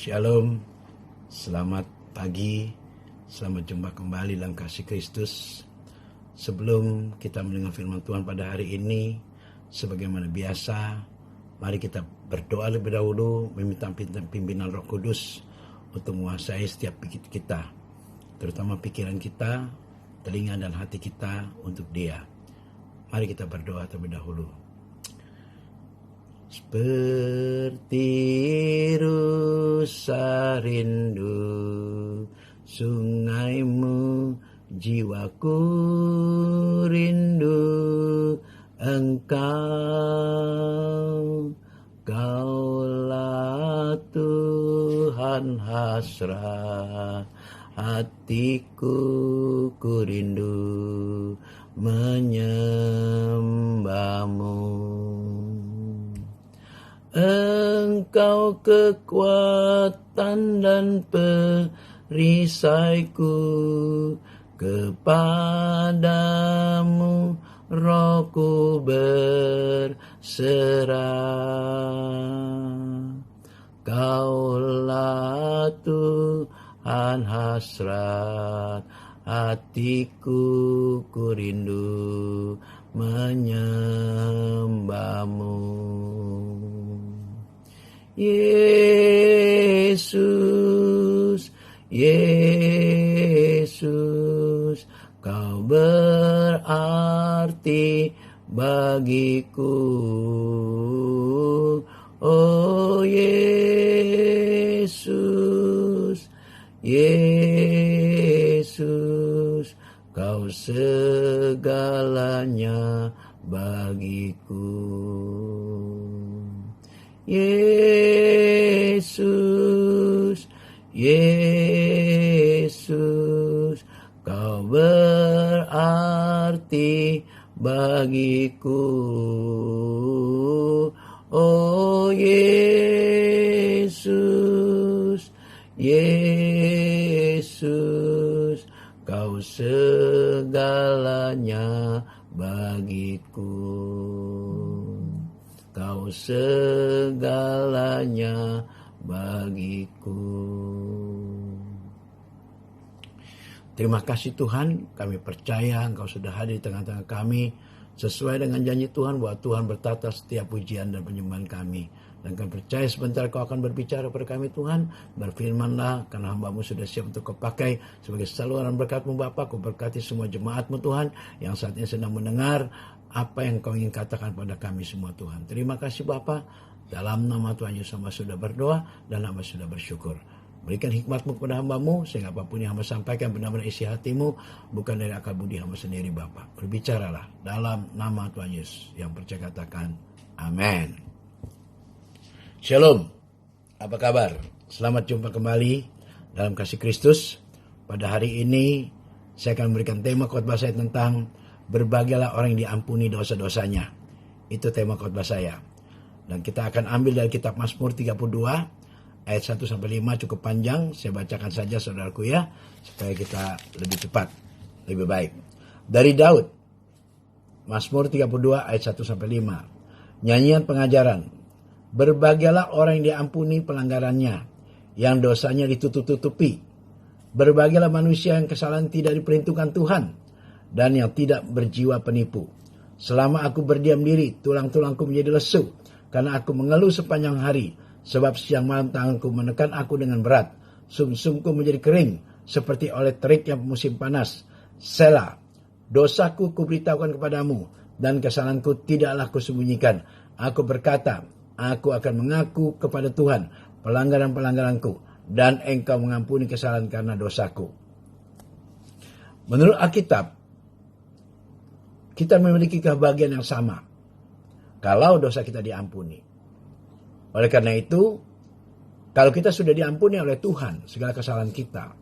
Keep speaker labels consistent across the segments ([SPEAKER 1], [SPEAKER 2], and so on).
[SPEAKER 1] Shalom, selamat pagi, selamat jumpa kembali dalam kasih Kristus. Sebelum kita mendengar firman Tuhan pada hari ini, sebagaimana biasa, mari kita berdoa lebih dahulu, meminta pimpinan Roh Kudus untuk menguasai setiap pikir kita, terutama pikiran kita, telinga dan hati kita untuk Dia. Mari kita berdoa terlebih dahulu. Seperti rusa rindu sungaimu, jiwaku rindu Engkau. Kaulah Tuhan hasrat hatiku, ku rindu menyembahmu. Engkau kekuatan dan perisaiku, kepadamu rohku berserah. Kaulah Tuhan hasrat hatiku, ku rindu menyembahmu. Yesus, Yesus, Kau berarti bagiku. Oh Yesus, Yesus, Kau segalanya bagiku. Yesus, Yesus, Kau berarti bagiku. Oh Yesus, Yesus, Kau segalanya bagiku. Kau segalanya bagiku. Terima kasih Tuhan, kami percaya Engkau sudah hadir di tengah-tengah kami, sesuai dengan janji Tuhan bahwa Tuhan bertata setiap pujian dan penyembahan kami. Dan kami percaya sebentar Kau akan berbicara kepada kami Tuhan. Berfirmanlah, karena hamba-Mu sudah siap untuk Kau pakai sebagai saluran berkat-Mu Bapa. Kau berkati semua jemaat-Mu Tuhan, yang saat ini sedang mendengar apa yang Kau ingin katakan pada kami semua Tuhan. Terima kasih Bapa, dalam nama Tuhan Yesus hamba sudah berdoa dan hamba sudah bersyukur. Berikan hikmat-Mu kepada hamba-Mu, sehingga apapun yang hamba sampaikan benar-benar isi hati-Mu, bukan dari akal budi hamba sendiri Bapa. Berbicaralah dalam nama Tuhan Yesus yang percaya katakan amin. Shalom, apa kabar? Selamat jumpa kembali dalam kasih Kristus. Pada hari ini saya akan memberikan tema khotbah saya tentang berbahagialah orang yang diampuni dosa-dosanya. Itu tema khotbah saya. Dan kita akan ambil dari kitab Mazmur 32 ayat 1-5, cukup panjang. Saya bacakan saja saudaraku ya, supaya kita lebih cepat, lebih baik. Dari Daud, Mazmur 32 ayat 1-5. Nyanyian pengajaran. Berbahagialah orang yang diampuni pelanggarannya, yang dosanya ditutup-tutupi. Berbahagialah manusia yang kesalahan tidak diperhitungkan Tuhan, dan yang tidak berjiwa penipu. Selama aku berdiam diri, tulang-tulangku menjadi lesu, karena aku mengeluh sepanjang hari. Sebab siang malam tanganku menekan aku dengan berat. Sumsumku menjadi kering, seperti oleh terik yang musim panas. Selah, dosaku kuberitahukan kepadamu, dan kesalahanku tidaklah kusembunyikan. Aku berkata, aku akan mengaku kepada Tuhan pelanggaran-pelanggaranku, dan Engkau mengampuni kesalahan karena dosaku. Menurut Alkitab, kita memiliki kebahagiaan yang sama kalau dosa kita diampuni. Oleh karena itu, kalau kita sudah diampuni oleh Tuhan segala kesalahan kita,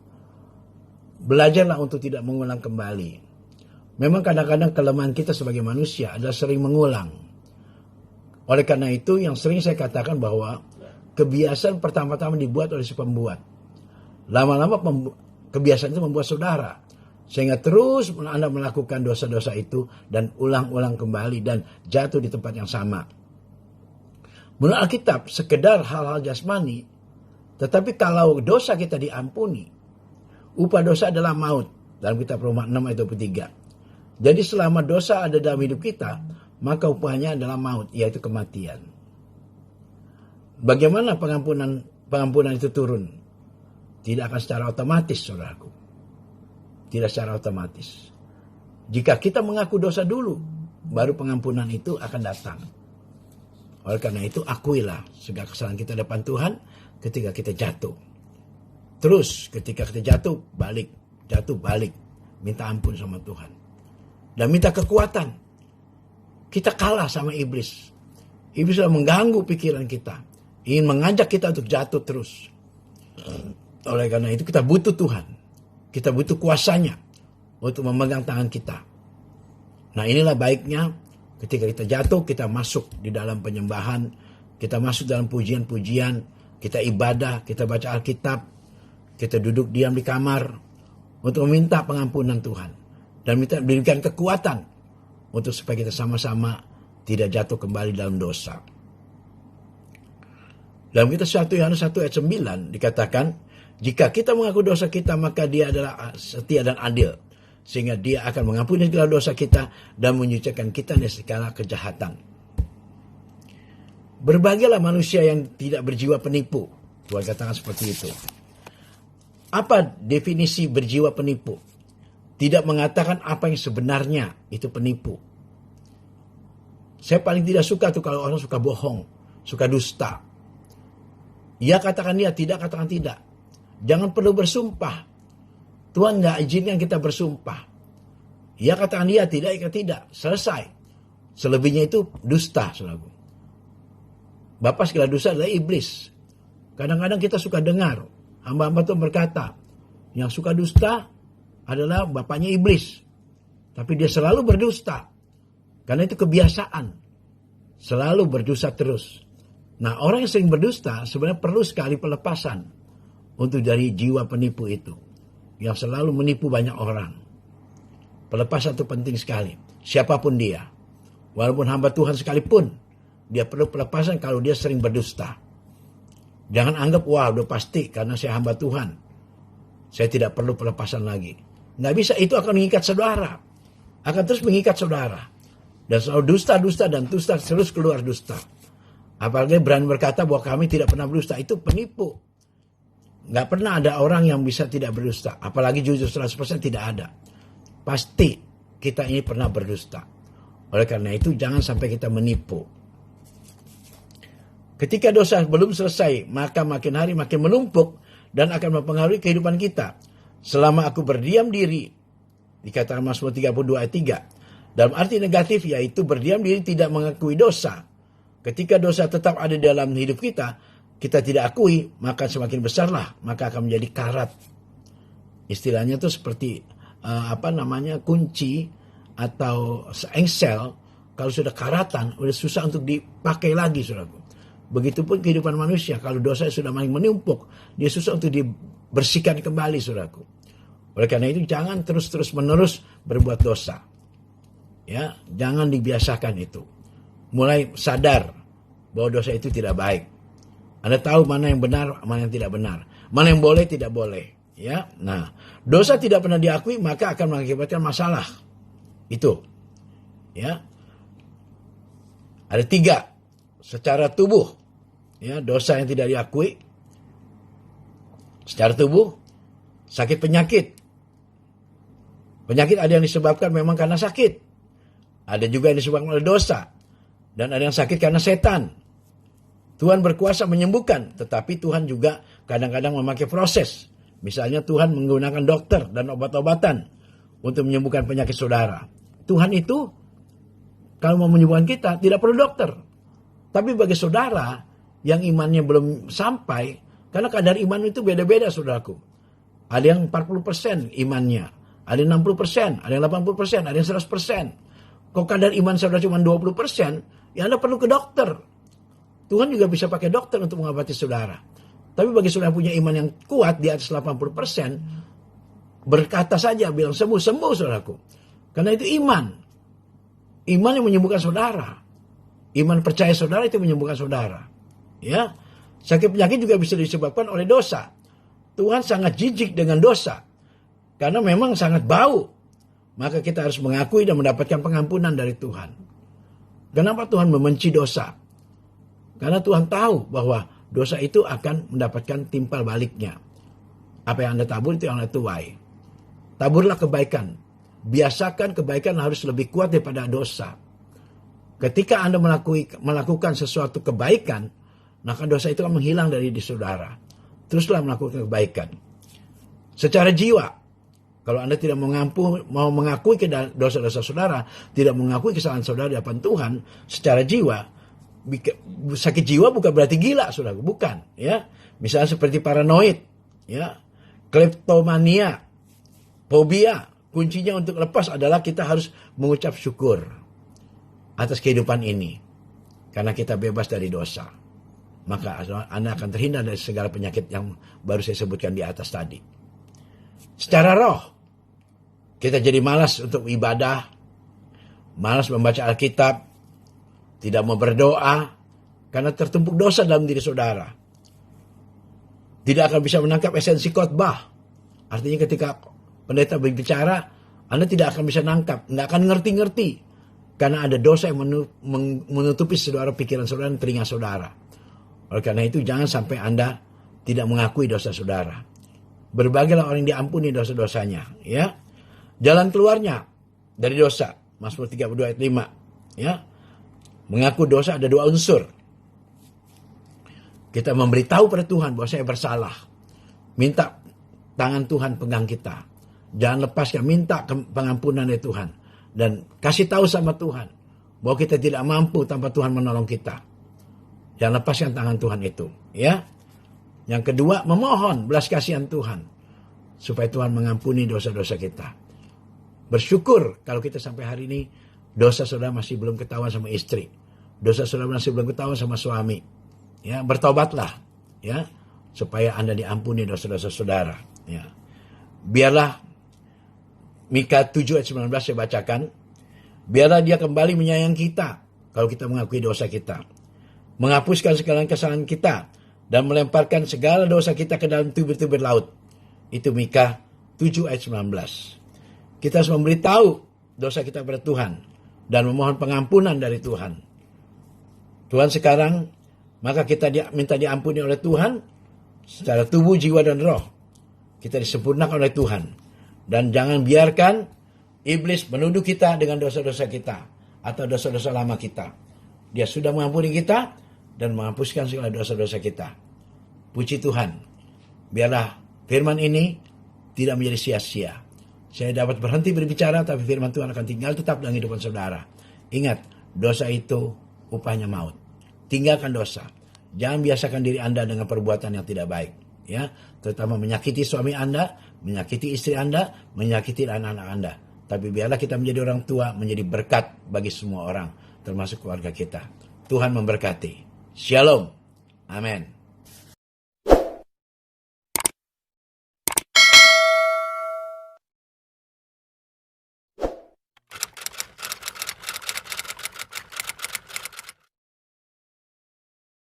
[SPEAKER 1] belajarlah untuk tidak mengulang kembali. Memang kadang-kadang kelemahan kita sebagai manusia adalah sering mengulang. Oleh karena itu, yang sering saya katakan bahwa kebiasaan pertama-tama dibuat oleh si pembuat. Lama-lama kebiasaan itu membuat saudara. Sehingga terus Anda melakukan dosa-dosa itu dan ulang-ulang kembali dan jatuh di tempat yang sama. Menurut Alkitab, sekedar hal-hal jasmani Tetapi kalau dosa kita diampuni, upah dosa adalah maut. Dalam kitab Roma 6 ayat 23. Jadi selama dosa ada dalam hidup kita, maka upahnya adalah maut, yaitu kematian. Bagaimana pengampunan itu turun? Tidak akan secara otomatis, saudaraku. Tidak secara otomatis. Jika kita mengaku dosa dulu, baru pengampunan itu akan datang. Oleh karena itu, akuilah segala kesalahan kita depan Tuhan ketika kita jatuh. Terus ketika kita jatuh balik. Minta ampun sama Tuhan. Dan minta kekuatan. Kita kalah sama iblis. Iblis sudah mengganggu pikiran kita. Ingin mengajak kita untuk jatuh terus. Oleh karena itu kita butuh Tuhan. Kita butuh kuasanya untuk memegang tangan kita. Nah, inilah baiknya ketika kita jatuh, kita masuk di dalam penyembahan, kita masuk dalam pujian-pujian, kita ibadah, kita baca Alkitab, kita duduk diam di kamar untuk meminta pengampunan Tuhan dan minta diberikan kekuatan untuk supaya kita sama-sama tidak jatuh kembali dalam dosa. Dalam kitab 1 Yohanes 1 ayat 9 dikatakan, jika kita mengaku dosa kita, maka Dia adalah setia dan adil, sehingga Dia akan mengampuni segala dosa kita dan menyucikan kita dari segala kejahatan. Berbahagialah manusia yang tidak berjiwa penipu. Tuhan katakan seperti itu. Apa definisi berjiwa penipu? Tidak mengatakan apa yang sebenarnya, itu penipu. Saya paling tidak suka tuh kalau orang suka bohong, suka dusta. Ya katakan ya, tidak katakan tidak. Jangan perlu bersumpah. Tuhan nggak izinkan kita bersumpah. Ya katakan ya, tidak ya tidak. Selesai. Selebihnya itu dusta, saudaraku. Bapa segala dusta adalah iblis. Kadang-kadang kita suka dengar hamba-hamba Tuhan berkata, yang suka dusta adalah bapaknya iblis. Tapi dia selalu berdusta. Karena itu kebiasaan. Selalu berdusta terus. Nah, orang yang sering berdusta sebenarnya perlu sekali pelepasan untuk dari jiwa penipu itu. Yang selalu menipu banyak orang. Pelepasan itu penting sekali. Siapapun dia. Walaupun hamba Tuhan sekalipun, dia perlu pelepasan kalau dia sering berdusta. Jangan anggap, wah udah pasti karena saya hamba Tuhan, saya tidak perlu pelepasan lagi. Nggak bisa, itu akan mengikat saudara. Akan terus mengikat saudara. Dan selalu dusta dan dusta terus keluar dusta. Apalagi berani berkata bahwa kami tidak pernah berdusta. Itu penipu. Nggak pernah ada orang yang bisa tidak berdusta. Apalagi jujur 100% tidak ada. Pasti kita ini pernah berdusta. Oleh karena itu jangan sampai kita menipu. Ketika dosa belum selesai, maka makin hari makin menumpuk dan akan mempengaruhi kehidupan kita. Selama aku berdiam diri, dikatakan Mazmur 32 ayat 3. Dalam arti negatif, yaitu berdiam diri tidak mengakui dosa. Ketika dosa tetap ada dalam hidup kita, kita tidak akui, maka semakin besarlah, maka akan menjadi karat. Istilahnya itu seperti kunci atau engsel. Kalau sudah karatan, sudah susah untuk dipakai lagi, saudaraku. Begitupun kehidupan manusia, kalau dosa sudah makin menumpuk, dia susah untuk dibersihkan kembali, saudaraku. Oleh karena itu jangan terus-menerus berbuat dosa. Ya, jangan dibiasakan itu. Mulai sadar bahwa dosa itu tidak baik. Anda tahu mana yang benar, mana yang tidak benar. Mana yang boleh, tidak boleh. Ya, nah, dosa tidak pernah diakui, maka akan mengakibatkan masalah. Itu. Ya. Ada 3 secara tubuh. Ya, dosa yang tidak diakui secara tubuh, sakit penyakit. Penyakit ada yang disebabkan memang karena sakit. Ada juga yang disebabkan oleh dosa. Dan ada yang sakit karena setan. Tuhan berkuasa menyembuhkan, tetapi Tuhan juga kadang-kadang memakai proses. Misalnya Tuhan menggunakan dokter dan obat-obatan untuk menyembuhkan penyakit saudara. Tuhan itu kalau mau menyembuhkan kita tidak perlu dokter. Tapi bagi saudara yang imannya belum sampai, karena kadar iman itu beda-beda, saudaraku. Ada yang 40% imannya, ada yang 60%, ada yang 80%, ada yang 100%. Kalau kadar iman saudara cuma 20%, ya Anda perlu ke dokter. Tuhan juga bisa pakai dokter untuk mengobati saudara. Tapi bagi saudara yang punya iman yang kuat di atas 80%, berkata saja, bilang sembuh-sembuh, saudaraku. Karena itu iman. Iman yang menyembuhkan saudara. Iman percaya saudara itu menyembuhkan saudara. Ya. Sakit penyakit juga bisa disebabkan oleh dosa. Tuhan sangat jijik dengan dosa. Karena memang sangat bau. Maka kita harus mengakui dan mendapatkan pengampunan dari Tuhan. Kenapa Tuhan membenci dosa? Karena Tuhan tahu bahwa dosa itu akan mendapatkan timpal baliknya. Apa yang Anda tabur itu yang Anda tuai. Taburlah kebaikan. Biasakan kebaikan harus lebih kuat daripada dosa. Ketika Anda melakukan sesuatu kebaikan, maka dosa itu akan menghilang dari di saudara. Teruslah melakukan kebaikan. Secara jiwa, kalau Anda tidak mau mengakui dosa-dosa saudara, tidak mengakui kesalahan saudara di hadapan Tuhan, secara jiwa, sakit jiwa bukan berarti gila, saudara, bukan. Ya, misalnya seperti paranoid, ya, kleptomania, fobia. Kuncinya untuk lepas adalah kita harus mengucap syukur atas kehidupan ini, karena kita bebas dari dosa. Maka Anda akan terhindar dari segala penyakit yang baru saya sebutkan di atas tadi. Secara roh, kita jadi malas untuk ibadah, malas membaca Alkitab, tidak mau berdoa, karena tertumpuk dosa dalam diri saudara. Tidak akan bisa menangkap esensi khotbah. Artinya ketika pendeta berbicara, Anda tidak akan bisa nangkap, nggak akan ngerti-ngerti. Karena ada dosa yang menutupi saudara pikiran saudara dan telinga saudara. Oleh karena itu jangan sampai Anda tidak mengakui dosa saudara. Berbagilah orang yang diampuni dosa-dosanya. Ya. Jalan keluarnya dari dosa. Mazmur 32 ayat 5. Ya. Mengaku dosa ada dua unsur. Kita memberitahu pada Tuhan bahwa saya bersalah. Minta tangan Tuhan pegang kita. Jangan lepaskan, minta pengampunan dari Tuhan. Dan kasih tahu sama Tuhan bahwa kita tidak mampu tanpa Tuhan menolong kita. Jangan lepaskan tangan Tuhan itu. Ya. Yang kedua, memohon belas kasihan Tuhan. Supaya Tuhan mengampuni dosa-dosa kita. Bersyukur kalau kita sampai hari ini, dosa saudara masih belum ketahuan sama istri. Dosa saudara masih belum ketahuan sama suami. Ya, bertobatlah. Ya. Supaya Anda diampuni dosa-dosa saudara. Ya. Biarlah Mika 7 ayat 19 saya bacakan. Biarlah dia kembali menyayang kita kalau kita mengakui dosa kita. Menghapuskan segala kesalahan kita dan melemparkan segala dosa kita ke dalam tubir-tubir laut. Itu Mika 7 ayat 19. Kita harus memberitahu dosa kita kepada Tuhan dan memohon pengampunan dari Tuhan. Tuhan sekarang, maka kita minta diampuni oleh Tuhan secara tubuh, jiwa, dan roh. Kita disempurnakan oleh Tuhan. Dan jangan biarkan iblis menuduh kita dengan dosa-dosa kita atau dosa-dosa lama kita. Dia sudah mengampuni kita dan menghapuskan segala dosa-dosa kita. Puji Tuhan. Biarlah firman ini tidak menjadi sia-sia. Saya dapat berhenti berbicara, tapi firman Tuhan akan tinggal tetap dalam kehidupan saudara. Ingat, dosa itu upahnya maut. Tinggalkan dosa. Jangan biasakan diri Anda dengan perbuatan yang tidak baik. Ya, terutama menyakiti suami Anda, menyakiti istri Anda, menyakiti anak-anak Anda. Tapi biarlah kita menjadi orang tua, menjadi berkat bagi semua orang, termasuk keluarga kita. Tuhan memberkati. Shalom. Amin.